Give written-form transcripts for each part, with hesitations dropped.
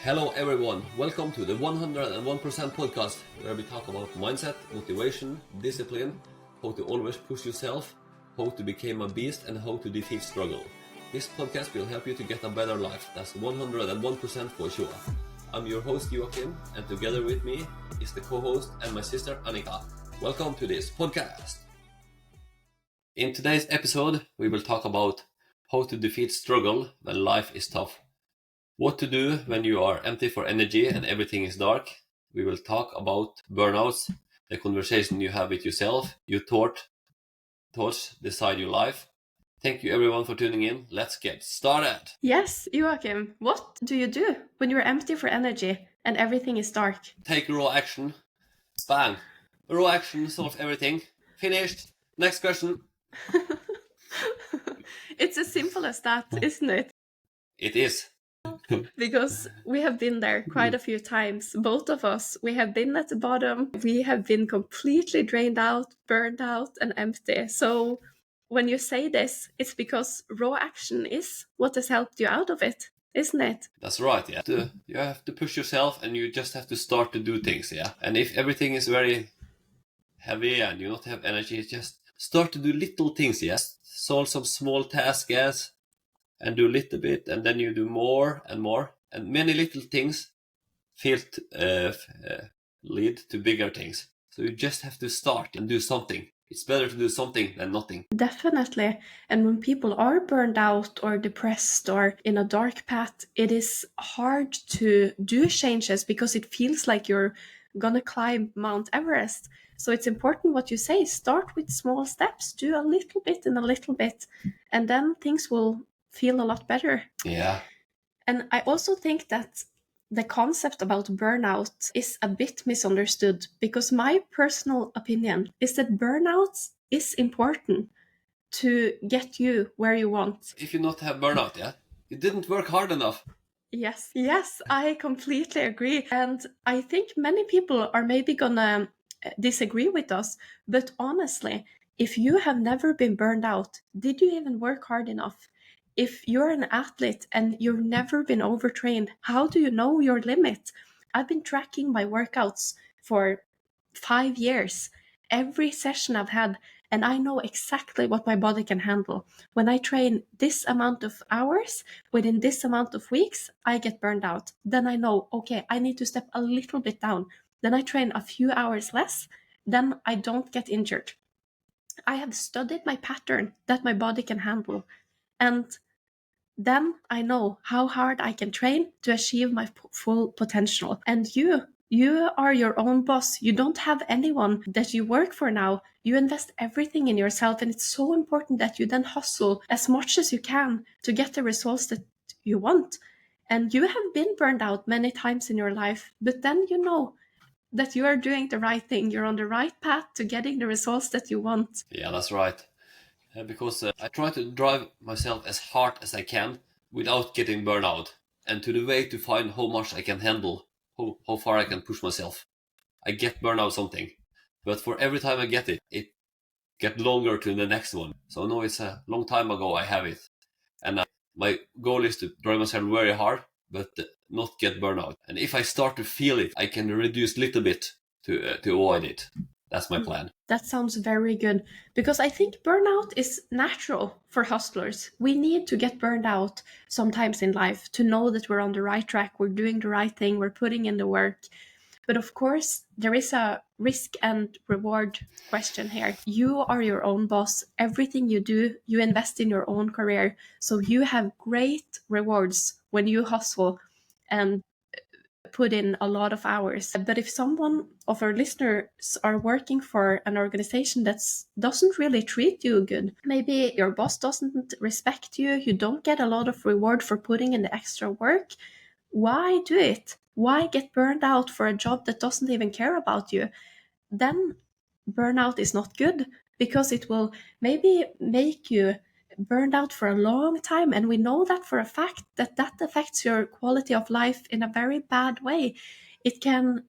Hello everyone, welcome to the 101% podcast where we talk about mindset, motivation, discipline, how to always push yourself, how to become a beast and how to defeat struggle. This podcast will help you to get a better life, that's 101% for sure. I'm your host Joakim and together with me is the co-host and my sister Annika. Welcome to this podcast. In today's episode we will talk about how to defeat struggle when life is tough. What to do when you are empty for energy and everything is dark. We will talk about burnouts, the conversation you have with yourself, your thoughts decide your life. Thank you everyone for tuning in. Let's get started. Yes, Joakim, what do you do when you're empty for energy and everything is dark? Take raw action. Bang. Raw action solves everything. Finished. Next question. It's as simple as that, isn't it? It is. Because we have been there quite a few times, both of us. We have been at the bottom. We have been completely drained out, burned out, and empty. So when you say this, it's because raw action is what has helped you out of it, isn't it? That's right, yeah. You have to push yourself and you just have to start to do things, yeah. And if everything is very heavy and you not have energy, just start to do little things, yes. Solve some small tasks, yes. And do a little bit, and then you do more, and many little things lead to bigger things. So you just have to start and do something. It's better to do something than nothing. Definitely. And when people are burned out or depressed or in a dark path, it is hard to do changes because it feels like you're gonna climb Mount Everest. So it's important what you say. Start with small steps, do a little bit and a little bit, and then things will feel a lot better. Yeah. And I also think that the concept about burnout is a bit misunderstood because my personal opinion is that burnout is important to get you where you want. If you not have burnout, yeah, you didn't work hard enough. Yes, I completely agree. And I think many people are maybe gonna disagree with us, but honestly, if you have never been burned out, did you even work hard enough? If you're an athlete and you've never been overtrained, how do you know your limit? I've been tracking my workouts for 5 years, every session I've had, and I know exactly what my body can handle. When I train this amount of hours within this amount of weeks, I get burned out. Then I know, okay, I need to step a little bit down. Then I train a few hours less, then I don't get injured. I have studied my pattern that my body can handle. And then I know how hard I can train to achieve my full potential. And you are your own boss. You don't have anyone that you work for now. You invest everything in yourself, and it's so important that you then hustle as much as you can to get the results that you want. And you have been burned out many times in your life, but then you know that you are doing the right thing. You're on the right path to getting the results that you want. Yeah, that's right. Because I try to drive myself as hard as I can without getting burnout, and to the way to find how much I can handle, how far I can push myself. I get burnout something, but for every time I get it get longer to the next one. So I know it's a long time ago I have it, and my goal is to drive myself very hard, but not get burnout. And if I start to feel it, I can reduce little bit to avoid it. That's my plan. That sounds very good, because I think burnout is natural for hustlers. We need to get burned out sometimes in life to know that we're on the right track, we're doing the right thing, we're putting in the work. But of course, there is a risk and reward question here. You are your own boss. Everything you do, you invest in your own career. So you have great rewards when you hustle and put in a lot of hours. But if someone of our listeners are working for an organization that doesn't really treat you good, maybe your boss doesn't respect you, you don't get a lot of reward for putting in the extra work, why do it? Why get burned out for a job that doesn't even care about you? Then burnout is not good, because it will maybe make you burned out for a long time, and we know that for a fact that affects your quality of life in a very bad way. It can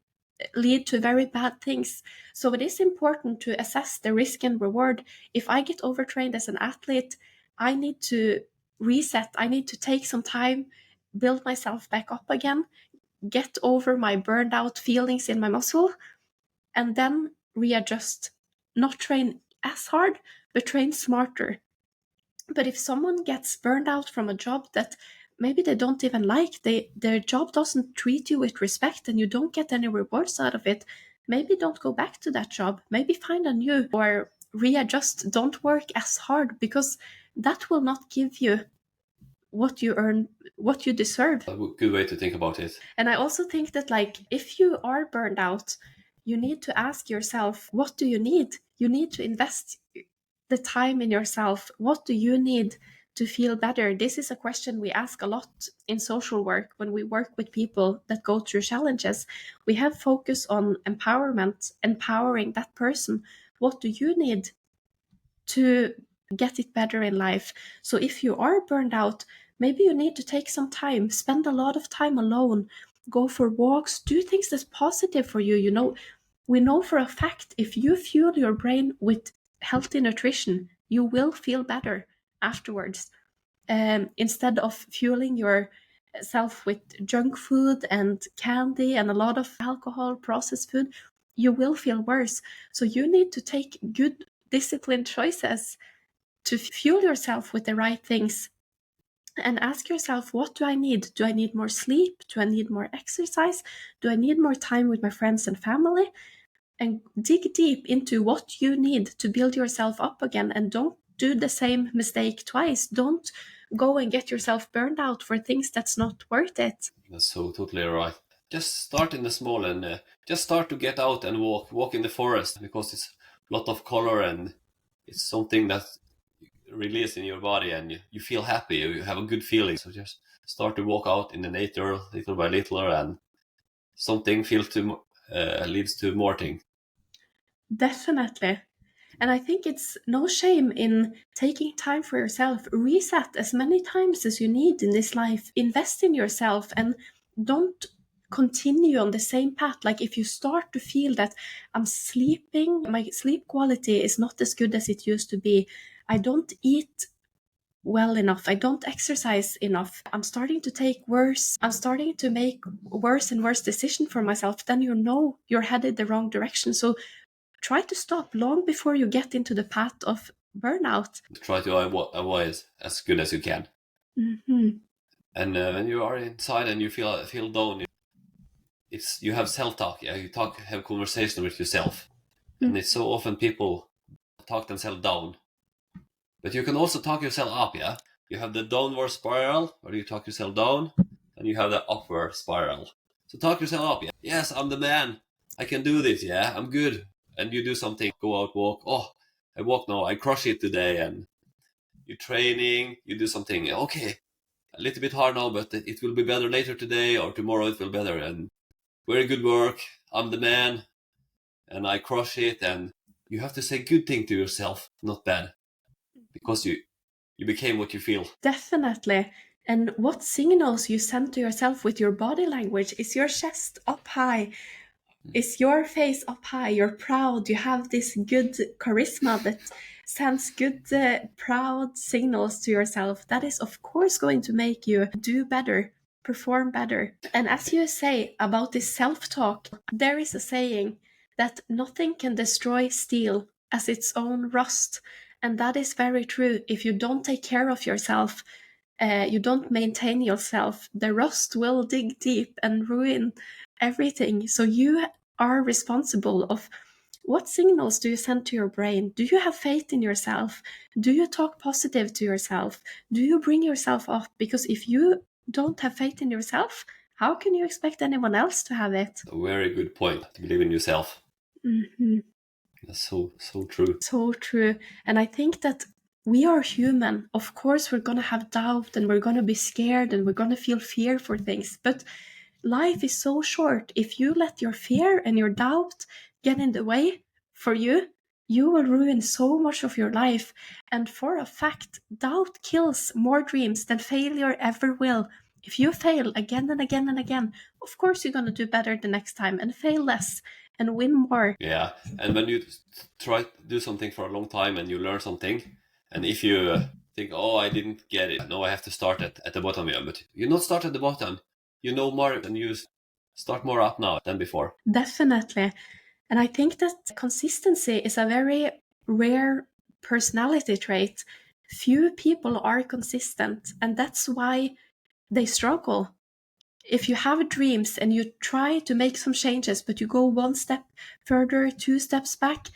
lead to very bad things. So it is important to assess the risk and reward. If I get overtrained as an athlete, I need to reset. I need to take some time, build myself back up again, get over my burned out feelings in my muscle, and then readjust. Not train as hard, but train smarter. But if someone gets burned out from a job that maybe they don't even like, their job doesn't treat you with respect and you don't get any rewards out of it, maybe don't go back to that job. Maybe find a new, or readjust. Don't work as hard, because that will not give you what you earn, what you deserve. A good way to think about it. And I also think that, like, if you are burned out, you need to ask yourself, what do you need? You need to invest the time in yourself. What do you need to feel better? This is a question we ask a lot in social work when we work with people that go through challenges. We have focus on empowerment, empowering that person. What do you need to get it better in life? So if you are burned out, maybe you need to take some time, spend a lot of time alone, go for walks, do things that's positive for you. You know, we know for a fact, if you fuel your brain with healthy nutrition, you will feel better afterwards. Instead of fueling yourself with junk food and candy and a lot of alcohol, processed food, you will feel worse. So you need to take good, disciplined choices to fuel yourself with the right things. And ask yourself, what do I need? Do I need more sleep? Do I need more exercise? Do I need more time with my friends and family? And dig deep into what you need to build yourself up again. And don't do the same mistake twice. Don't go and get yourself burned out for things that's not worth it. That's so totally right. Just start in the small and just start to get out and walk in the forest, because it's a lot of color and it's something that release in your body and you feel happy, you have a good feeling. So just start to walk out in the nature little by little, and something leads to more thing. Definitely. And I think it's no shame in taking time for yourself. Reset as many times as you need in this life. Invest in yourself and don't continue on the same path. Like, if you start to feel that I'm sleeping, my sleep quality is not as good as it used to be, I don't eat well enough, I don't exercise enough, I'm starting to make worse and worse decisions for myself, then you know you're headed the wrong direction. So try to stop long before you get into the path of burnout. Try to avoid as good as you can. Mm-hmm. And when you are inside and you feel down, you have self-talk. Yeah, have conversation with yourself. And it's so often people talk themselves down, but you can also talk yourself up. Yeah, you have the downward spiral where you talk yourself down, and you have the upward spiral. So talk yourself up. Yeah, yes, I'm the man, I can do this. Yeah, I'm good. And you do something, go out, walk. Oh, I walk now, I crush it today. And you're training, you do something, okay, a little bit hard now, but it will be better later today, or tomorrow it will be better. And very good work, I'm the man, and I crush it. And you have to say good thing to yourself, not bad, because you became what you feel. Definitely. And what signals you send to yourself with your body language? Is your chest up high? Is your face up high? You're proud. You have this good charisma that sends good, proud signals to yourself. That is, of course, going to make you do better, perform better. And as you say about this self-talk, there is a saying that nothing can destroy steel as its own rust. And that is very true. If you don't take care of yourself, you don't maintain yourself, the rust will dig deep and ruin everything. So you are responsible of what signals do you send to your brain. Do you have faith in yourself? Do you talk positive to yourself? Do you bring yourself up? Because if you don't have faith in yourself, how can you expect anyone else to have it? A very good point, to believe in yourself. Mm-hmm. That's so true. So true. And I think that we are human. Of course, we're going to have doubt and we're going to be scared and we're going to feel fear for things. But life is so short. If you let your fear and your doubt get in the way for you, you will ruin so much of your life. And for a fact, doubt kills more dreams than failure ever will. If you fail again and again and again, of course you're going to do better the next time and fail less and win more. Yeah, and when you try to do something for a long time and you learn something, and if you think, oh, I didn't get it, no, I have to start at the bottom. Yeah, but you not start at the bottom. You know more than you start more up now than before. Definitely. And I think that consistency is a very rare personality trait. Few people are consistent, and that's why they struggle. If you have dreams and you try to make some changes, but you go one step further, two steps back,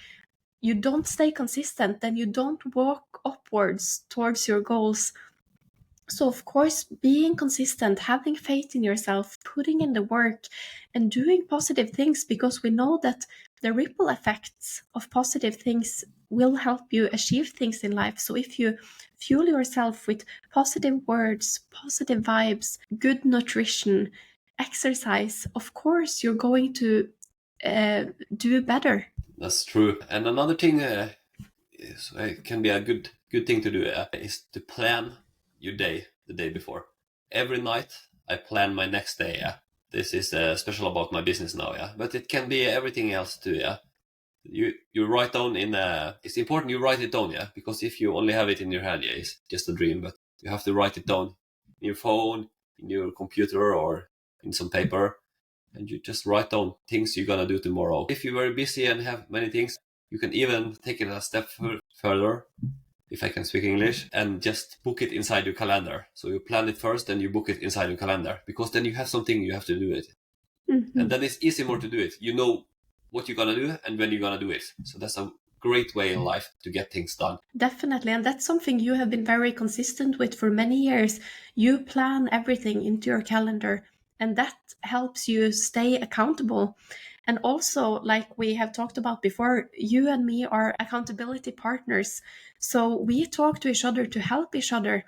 you don't stay consistent, then you don't walk upwards towards your goals. So, of course, being consistent, having faith in yourself, putting in the work, and doing positive things, because we know that the ripple effects of positive things will help you achieve things in life. So, if you fuel yourself with positive words, positive vibes, good nutrition, exercise, of course, you're going to do better. That's true. And another thing it can be a good thing to do is to plan your day the day before. Every night I plan my next day. Yeah, this is special about my business now. Yeah, but it can be everything else too. Yeah, you write down in. It's important you write it down. Yeah, because if you only have it in your head, yeah, it's just a dream. But you have to write it down in your phone, in your computer, or in some paper, and you just write down things you're gonna do tomorrow. If you're very busy and have many things, you can even take it a step further, if I can speak English, and just book it inside your calendar. So you plan it first, then you book it inside your calendar, because then you have something you have to do it. Mm-hmm. And then it's easy more to do it. You know what you're gonna do and when you're gonna do it. So that's a great way in life to get things done. Definitely, and that's something you have been very consistent with for many years. You plan everything into your calendar, and that helps you stay accountable. And also, like we have talked about before, you and me are accountability partners. So we talk to each other to help each other.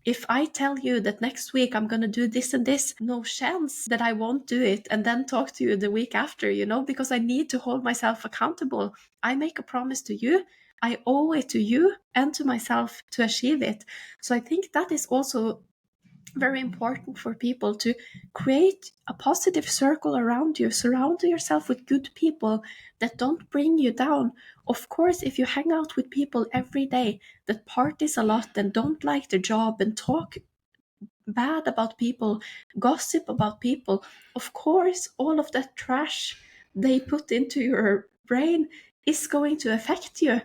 If I tell you that next week I'm going to do this and this, no chance that I won't do it and then talk to you the week after, because I need to hold myself accountable. I make a promise to you, I owe it to you and to myself to achieve it. So I think that is also very important for people, to create a positive circle around you. Surround yourself with good people that don't bring you down. Of course, if you hang out with people every day that parties a lot and don't like their job and talk bad about people, gossip about people, of course, all of that trash they put into your brain is going to affect you.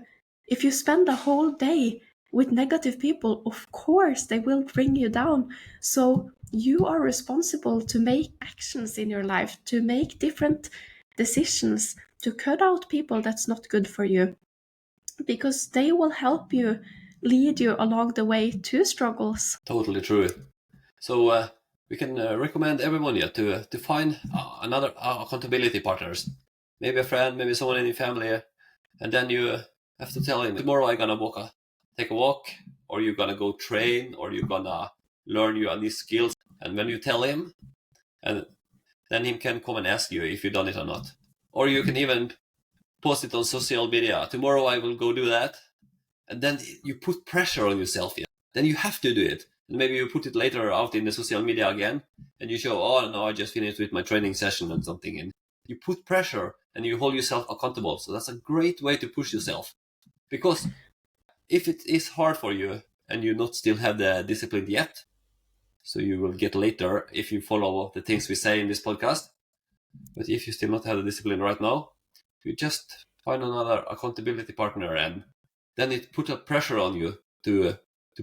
If you spend a whole day with negative people, of course, they will bring you down. So you are responsible to make actions in your life, to make different decisions, to cut out people that's not good for you, because they will help you lead you along the way to struggles. Totally true. So we can recommend everyone here to find another accountability partners. Maybe a friend, maybe someone in your family, and then you have to tell him, tomorrow I'm gonna take a walk, or you're gonna go train, or you're gonna learn your new skills. And when you tell him, and then he can come and ask you if you've done it or not. Or you can even post it on social media. Tomorrow I will go do that. And then you put pressure on yourself. Yeah? Then you have to do it. And maybe you put it later out in the social media again, and you show, oh no, I just finished with my training session and something. And you put pressure and you hold yourself accountable. So that's a great way to push yourself. Because if it is hard for you and you not still have the discipline yet, so you will get later if you follow the things we say in this podcast. But if you still not have the discipline right now, you just find another accountability partner, and then it put a pressure on you to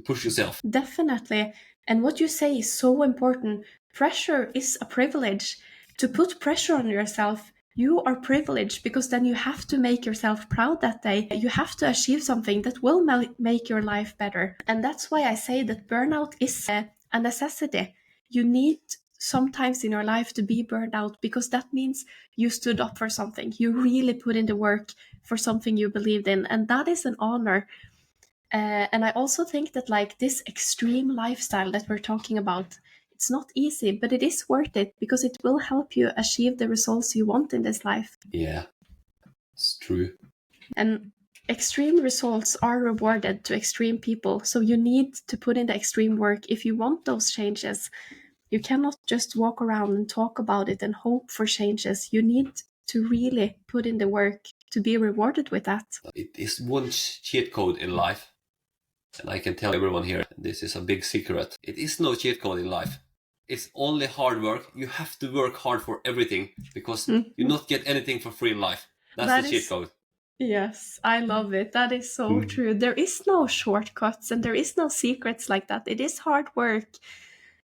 push yourself. Definitely. And what you say is so important. Pressure is a privilege. To put pressure on yourself, you are privileged, because then you have to make yourself proud that day. You have to achieve something that will make your life better. And that's why I say that burnout is a necessity. You need sometimes in your life to be burned out, because that means you stood up for something. You really put in the work for something you believed in. And that is an honor. And I also think that, like, this extreme lifestyle that we're talking about, it's not easy, but it is worth it, because it will help you achieve the results you want in this life. Yeah, it's true. And extreme results are rewarded to extreme people. So you need to put in the extreme work if you want those changes. You cannot just walk around and talk about it and hope for changes. You need to really put in the work to be rewarded with that. It is one cheat code in life. And I can tell everyone here, this is a big secret. It is no cheat code in life. it's only hard work. You have to work hard for everything because Mhm. you not get anything for free in life. That's That the cheat is, code. yes, I love it. That is so true. There is no shortcuts and there is no secrets like that. It is hard work.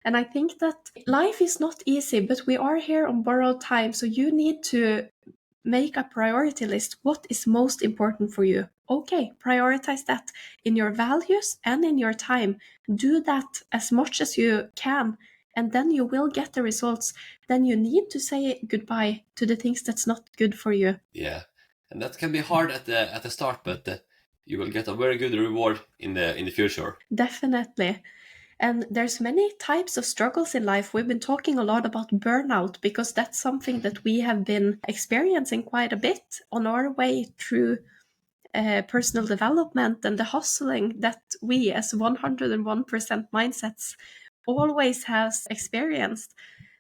And I think that life is not easy, but we are here on borrowed time. So you need to make a priority list. What is most important for you? Okay, prioritize that in your values and in your time. Do that as much as you can, and then you will get the results. Then you need to say goodbye to the things that's not good for you. Yeah, and that can be hard at the start, but you will get a very good reward in the future. Definitely. And there's many types of struggles in life. We've been talking a lot about burnout because that's something that we have been experiencing quite a bit on our way through personal development and the hustling that we as 101% mindsets always has experienced.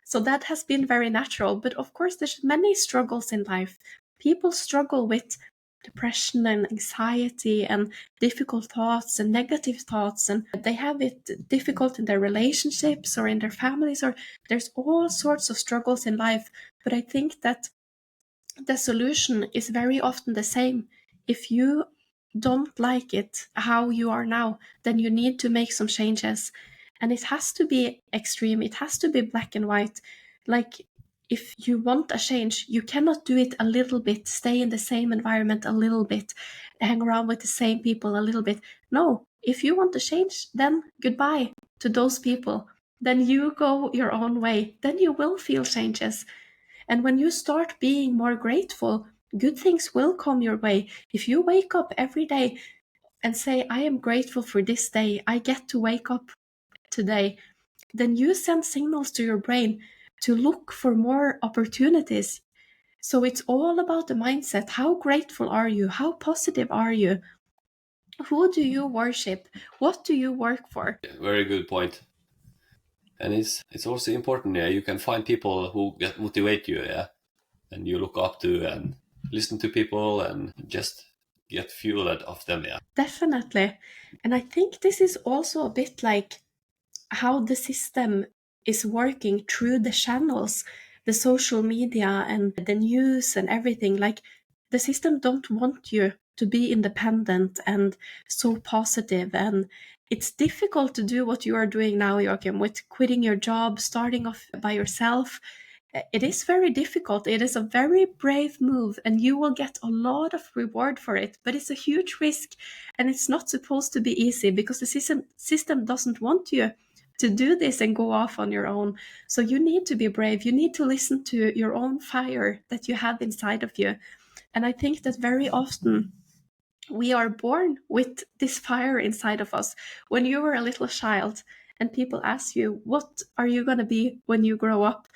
So that has been very natural. But of course, there's many struggles in life. People struggle with depression and anxiety and difficult thoughts and negative thoughts, and they have it difficult in their relationships or in their families, or there's all sorts of struggles in life. But I think that the solution is very often the same. If you don't like it how you are now, then you need to make some changes. And it has to be extreme, it has to be black and white. Like, if you want a change, you cannot do it a little bit, stay in the same environment a little bit, hang around with the same people a little bit. No, if you want to change, then goodbye to those people. Then you go your own way. Then you will feel changes. And when you start being more grateful, good things will come your way. If you wake up every day and say, I am grateful for this day, I get to wake up today, then you send signals to your brain to look for more opportunities. So it's all about the mindset. How grateful are you? How positive are you? Who do you worship? What do you work for? Very good point. And it's also important. Yeah, you can find people who get motivate you. Yeah, and you look up to and listen to people and just get fueled off them. Yeah. Definitely. And I think this is also a bit like how the system is working through the channels, the social media and the news and everything. Like, the system don't want you to be independent and so positive, and it's difficult to do what you are doing now, Joachim, with quitting your job, starting off by yourself. It is very difficult. It is a very brave move, and you will get a lot of reward for it. But it's a huge risk, and it's not supposed to be easy because the system doesn't want you to do this and go off on your own. So you need to be brave. You need to listen to your own fire that you have inside of you. And I think that very often we are born with this fire inside of us. When you were a little child and people ask you, what are you going to be when you grow up?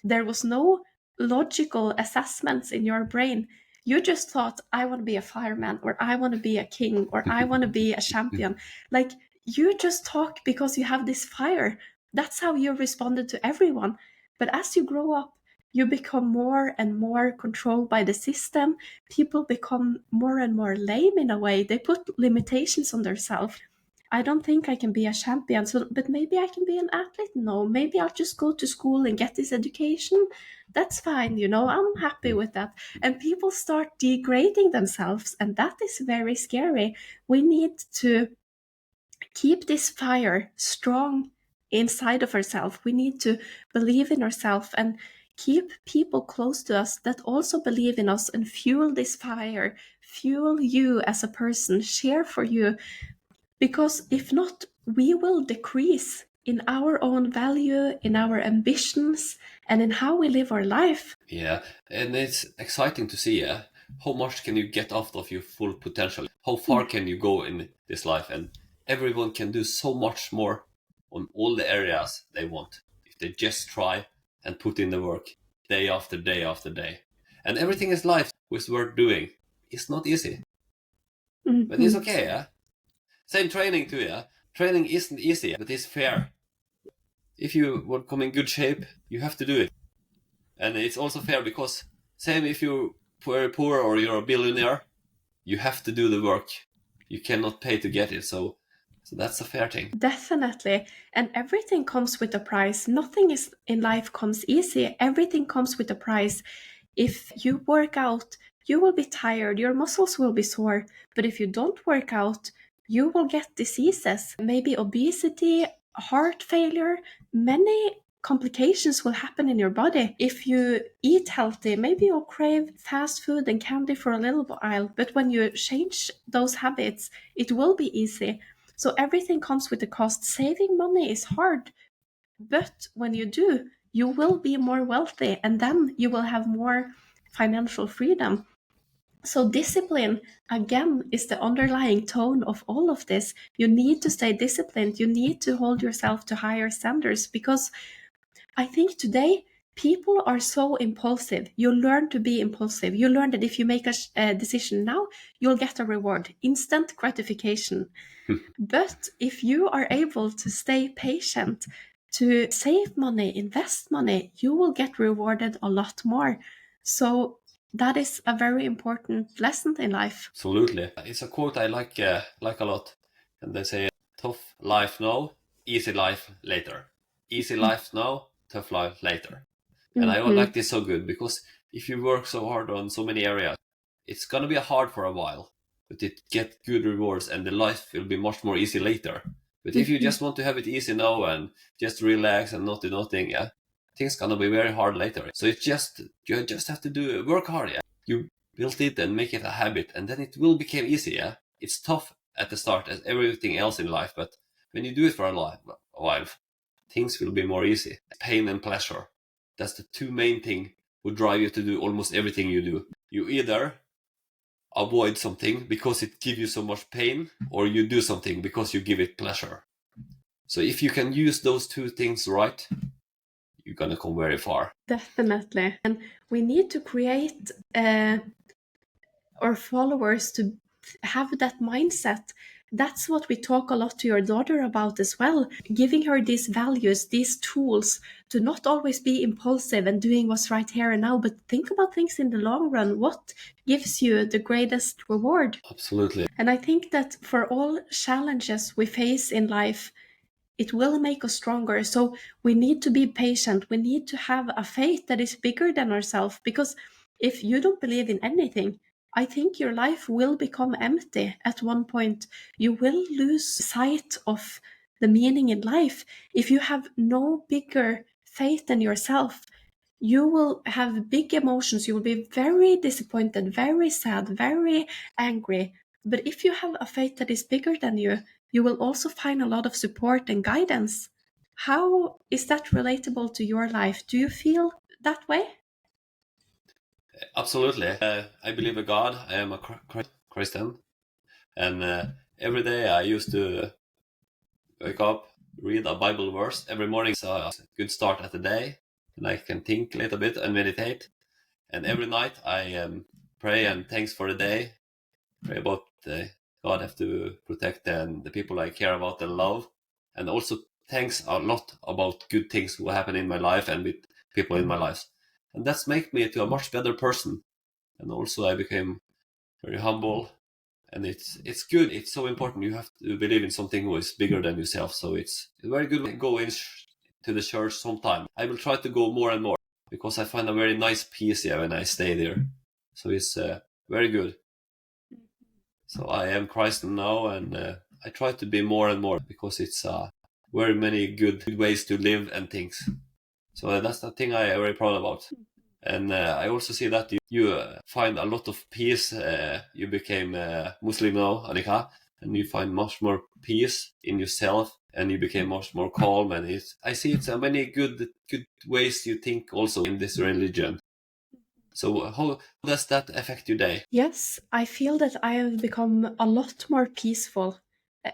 There was no logical assessments in your brain. You just thought, I want to be a fireman, or I want to be a king, or I want to be a champion. Like, you just talk because you have this fire. That's how you responded to everyone. But as you grow up, you become more and more controlled by the system. People become more and more lame in a way. They put limitations on themselves. I don't think I can be a champion, so but maybe I can be an athlete. No, maybe I'll just go to school and get this education. That's fine, I'm happy with that. And people start degrading themselves, and that is very scary. We need to keep this fire strong inside of ourselves. We need to believe in ourselves and keep people close to us that also believe in us and fuel this fire, fuel you as a person, share for you. Because if not, we will decrease in our own value, in our ambitions, and in how we live our life. Yeah, and it's exciting to see. Yeah, how much can you get out of your full potential? How far can you go in this life? And everyone can do so much more on all the areas they want if they just try and put in the work day after day after day. And everything is life is worth doing. It's not easy, but it's Mhm. okay. Yeah, same training too. Yeah, training isn't easy, but it's fair. If you want to come in good shape, you have to do it. And it's also fair because same if you're very poor or you're a billionaire, you have to do the work. You cannot pay to get it. So So that's a fair thing. Definitely. And everything comes with a price. Nothing is in life comes easy. Everything comes with a price. If you work out, you will be tired, your muscles will be sore. But if you don't work out, you will get diseases, maybe obesity, heart failure, many complications will happen in your body. If you eat healthy, maybe you'll crave fast food and candy for a little while, but when you change those habits, it will be easy. So everything comes with a cost. Saving money is hard, but when you do, you will be more wealthy and then you will have more financial freedom. So, discipline, again, is the underlying tone of all of this. You need to stay disciplined. You need to hold yourself to higher standards because I think today people are so impulsive. You learn to be impulsive. You learn that if you make a decision now, you'll get a reward, instant gratification. But if you are able to stay patient, to save money, invest money, you will get rewarded a lot more. So that is a very important lesson in life. Absolutely. It's a quote I like a lot. And they say, tough life now, easy life later. Easy life now, tough life later. And I like this so good because if you work so hard on so many areas, it's gonna be hard for a while, but it get good rewards and the life will be much more easy later. But if you just want to have it easy now and just relax and not do nothing, yeah, things gonna be very hard later. So it's just you just have to work hard, yeah. You build it and make it a habit, and then it will become easy, yeah. It's tough at the start as everything else in life, but when you do it for a while, things will be more easy. Pain and pleasure. That's the two main things who drive you to do almost everything you do. You either avoid something because it gives you so much pain, or you do something because you give it pleasure. So if you can use those two things right, you're gonna come very far. Definitely. And we need to create our followers to have that mindset. That's what we talk a lot to your daughter about as well, giving her these values, these tools to not always be impulsive and doing what's right here and now, but think about things in the long run. What gives you the greatest reward? Absolutely. And I think that for all challenges we face in life, it will make us stronger. So we need to be patient. We need to have a faith that is bigger than ourselves. Because if you don't believe in anything, I think your life will become empty at one point. You will lose sight of the meaning in life. If you have no bigger faith than yourself, you will have big emotions. You will be very disappointed, very sad, very angry. But if you have a faith that is bigger than you will also find a lot of support and guidance. How is that relatable to your life? Do you feel that way? Absolutely. I believe in God. I am a Christian. And every day I used to wake up, read a Bible verse every morning. So a good start at the day. And I can think a little bit and meditate. And every night I pray and thanks for the day. Pray about God have to protect the people I care about and love. And also thanks a lot about good things who happen in my life and with people in my life. And that's make me to a much better person. And also I became very humble. And it's good. It's so important. You have to believe in something who is bigger than yourself. So it's very good to go in to the church sometime. I will try to go more and more because I find a very nice peace here when I stay there. So it's very good. So I am Christian now, and I try to be more and more because it's very many good ways to live and things. So that's the thing I am very proud about. And I also see that you find a lot of peace. You became Muslim now, Annika, and you find much more peace in yourself, and you became much more calm. And I see it's many good ways you think also in this religion. So how does that affect your day? Yes, I feel that I have become a lot more peaceful.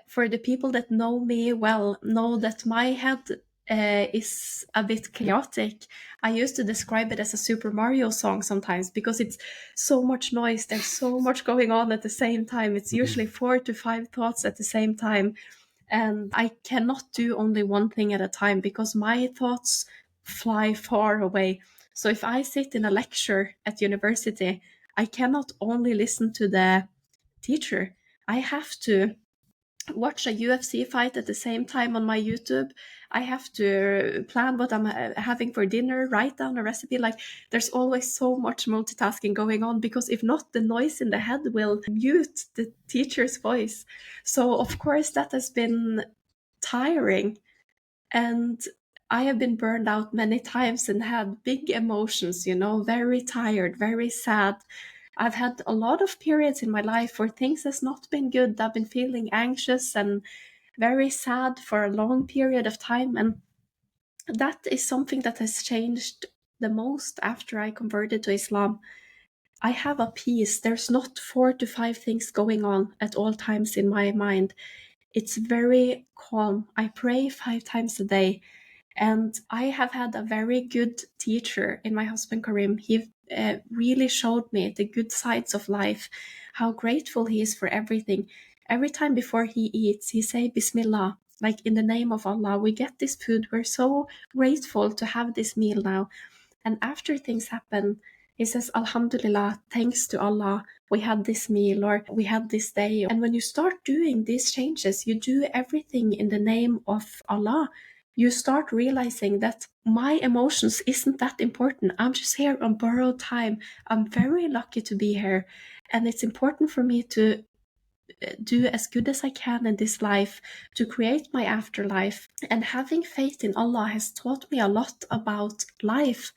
For the people that know me well, know that my head is a bit chaotic. I used to describe it as a Super Mario song sometimes because it's so much noise. There's so much going on at the same time. It's usually 4 to 5 thoughts at the same time. And I cannot do only one thing at a time because my thoughts fly far away. So if I sit in a lecture at university, I cannot only listen to the teacher. I have to watch a UFC fight at the same time on my YouTube. I have to plan what I'm having for dinner, write down a recipe. Like, there's always so much multitasking going on, because if not, the noise in the head will mute the teacher's voice. So, of course, that has been tiring. And I have been burned out many times and had big emotions, very tired, very sad. I've had a lot of periods in my life where things has not been good. I've been feeling anxious and very sad for a long period of time. And that is something that has changed the most after I converted to Islam. I have a peace. There's not 4 to 5 things going on at all times in my mind. It's very calm. I pray 5 times a day. And I have had a very good teacher in my husband Karim. He really showed me the good sides of life, how grateful he is for everything. Every time before he eats, he say Bismillah, like in the name of Allah. We get this food. We're so grateful to have this meal now. And after things happen, he says, Alhamdulillah, thanks to Allah, we had this meal or we had this day. And when you start doing these changes, you do everything in the name of Allah. You start realizing that my emotions isn't that important. I'm just here on borrowed time. I'm very lucky to be here. And it's important for me to do as good as I can in this life to create my afterlife. And having faith in Allah has taught me a lot about life.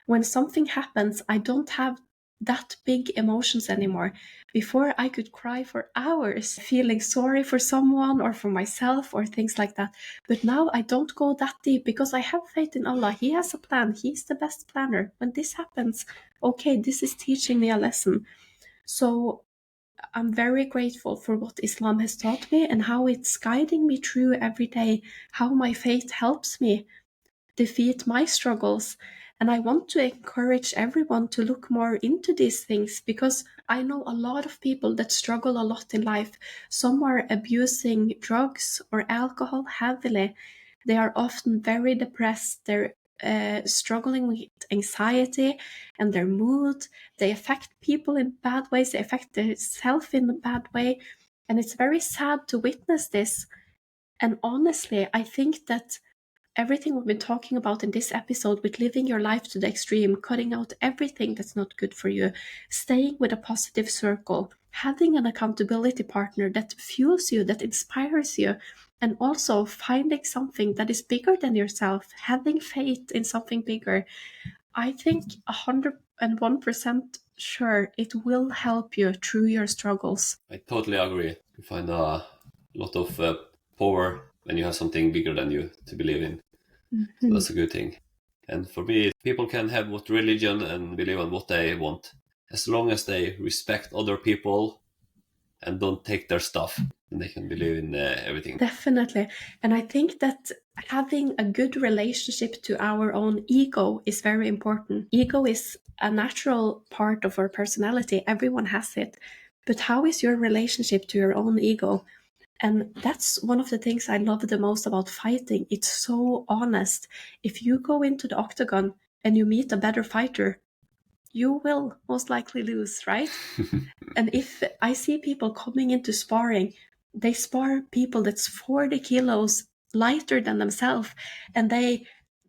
When something happens, I don't have that big emotions anymore. Before, I could cry for hours, feeling sorry for someone or for myself or things like that. But now I don't go that deep because I have faith in Allah. He has a plan. He's the best planner. When this happens, okay, this is teaching me a lesson. So I'm very grateful for what Islam has taught me and how it's guiding me through every day, how my faith helps me defeat my struggles. And I want to encourage everyone to look more into these things, because I know a lot of people that struggle a lot in life. Some are abusing drugs or alcohol heavily. They are often very depressed. They're struggling with anxiety and their mood. They affect people in bad ways. They affect themselves in a bad way. And it's very sad to witness this. And honestly, I think that everything we've been talking about in this episode, with living your life to the extreme, cutting out everything that's not good for you, staying with a positive circle, having an accountability partner that fuels you, that inspires you, and also finding something that is bigger than yourself, having faith in something bigger, I think 101% sure it will help you through your struggles. I totally agree. You find a lot of power when you have something bigger than you to believe in. So that's a good thing. And for me, people can have what religion and believe on what they want, as long as they respect other people and don't take their stuff, and they can believe in everything. Definitely. And I think that having a good relationship to our own ego is very important. Ego is a natural part of our personality. Everyone has it. But how is your relationship to your own ego? And that's one of the things I love the most about fighting. It's so honest. If you go into the octagon and you meet a better fighter, you will most likely lose, right? And if I see people coming into sparring, they spar people that's 40 kilos lighter than themselves, and they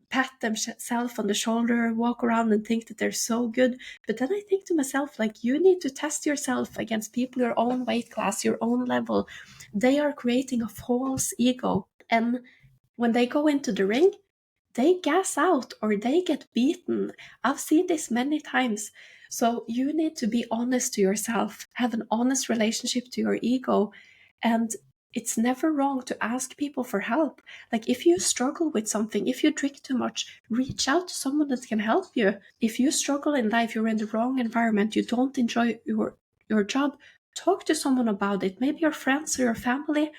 pat themselves on the shoulder, walk around and think that they're so good. But then I think to myself, like, you need to test yourself against people your own weight class, your own level. They are creating a false ego. And when they go into the ring, they gas out or they get beaten. I've seen this many times. So you need to be honest to yourself, have an honest relationship to your ego. And it's never wrong to ask people for help. Like, if you struggle with something, if you drink too much, reach out to someone that can help you. If you struggle in life, you're in the wrong environment, you don't enjoy your job, talk to someone about it. Maybe your friends or your family.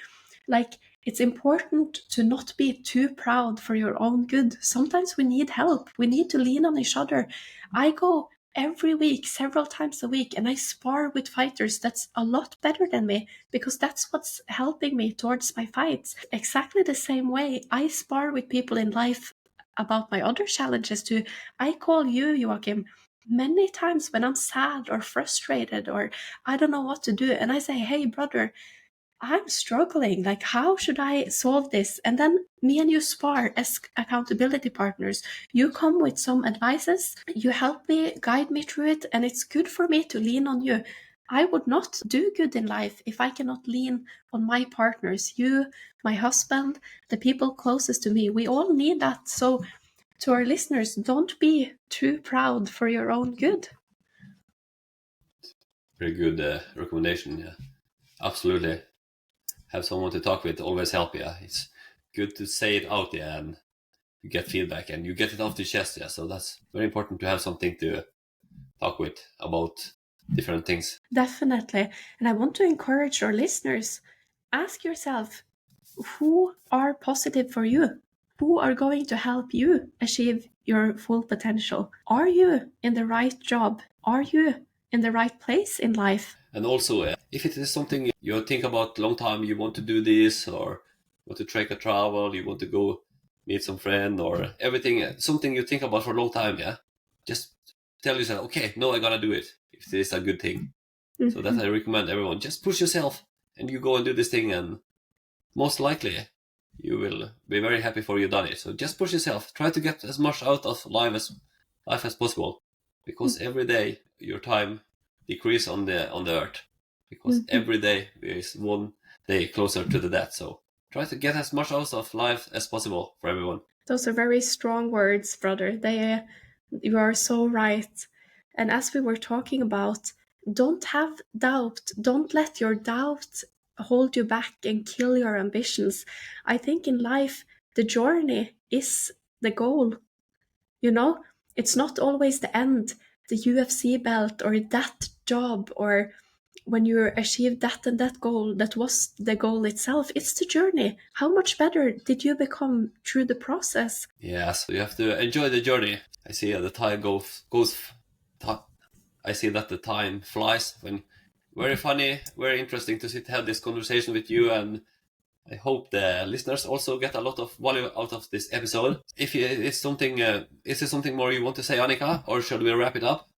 Like, it's important to not be too proud for your own good. Sometimes we need help. We need to lean on each other. I go every week, several times a week, and I spar with fighters that's a lot better than me, because that's what's helping me towards my fights. Exactly the same way I spar with people in life about my other challenges too. I call you, Joakim, many times when I'm sad or frustrated or I don't know what to do, and I say, hey, brother, I'm struggling. Like, how should I solve this? And then me and you spar as accountability partners. You come with some advices, you help me, guide me through it, and it's good for me to lean on you. I would not do good in life if I cannot lean on my partners, you, my husband, the people closest to me. We all need that. So, to our listeners, don't be too proud for your own good. Very good recommendation. Yeah, absolutely. Have someone to talk with always help. Yeah, it's good to say it out. Yeah, and you get feedback and you get it off the chest. Yeah, so that's very important to have something to talk with about different things. Definitely. And I want to encourage our listeners, ask yourself, who are positive for you? Who are going to help you achieve your full potential? Are you in the right job? Are you in the right place in life? And also, if it is something you think about a long time, you want to do this, or want to take a travel, you want to go meet some friend, or everything, something you think about for a long time, yeah, just tell yourself, okay, no, I gotta do it if it is a good thing. So that I recommend everyone, just push yourself and you go and do this thing, and most likely you will be very happy for you done it. So just push yourself, try to get as much out of life as possible, because every day your time decrease on the earth, because every day is one day closer to the death. So try to get as much out of life as possible for everyone. Those are very strong words, brother. You are so right. And as we were talking about, don't have doubt. Don't let your doubt hold you back and kill your ambitions. I think in life, the journey is the goal. You know, it's not always the end, the UFC belt or that job, or when you achieve that and that goal, that was the goal itself. It's the journey. How much better did you become through the process? Yeah, so you have to enjoy the journey. I see the time goes. I see that the time flies. When very funny, very interesting to have this conversation with you, and I hope the listeners also get a lot of value out of this episode. If it's something, is there something more you want to say, Annika, or should we wrap it up?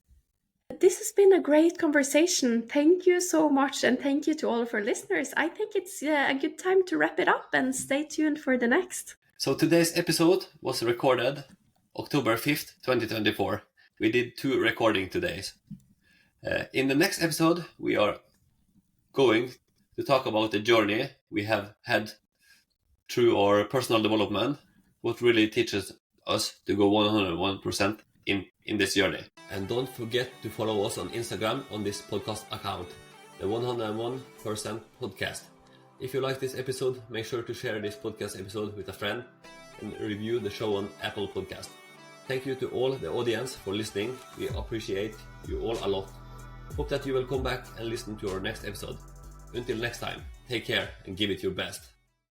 This has been a great conversation. Thank you so much, and thank you to all of our listeners. I think it's a good time to wrap it up, and stay tuned for the next. So today's episode was recorded October 5th, 2024. We did 2 recording todays. In the next episode, we are going to talk about the journey we have had through our personal development, what really teaches us to go 101% in this journey. And don't forget to follow us on Instagram on this podcast account, the 101% podcast. If you like this episode, make sure to share this podcast episode with a friend and review the show on Apple Podcast. Thank you to all the audience for listening. We appreciate you all a lot. Hope that you will come back and listen to our next episode. Until next time, take care and give it your best.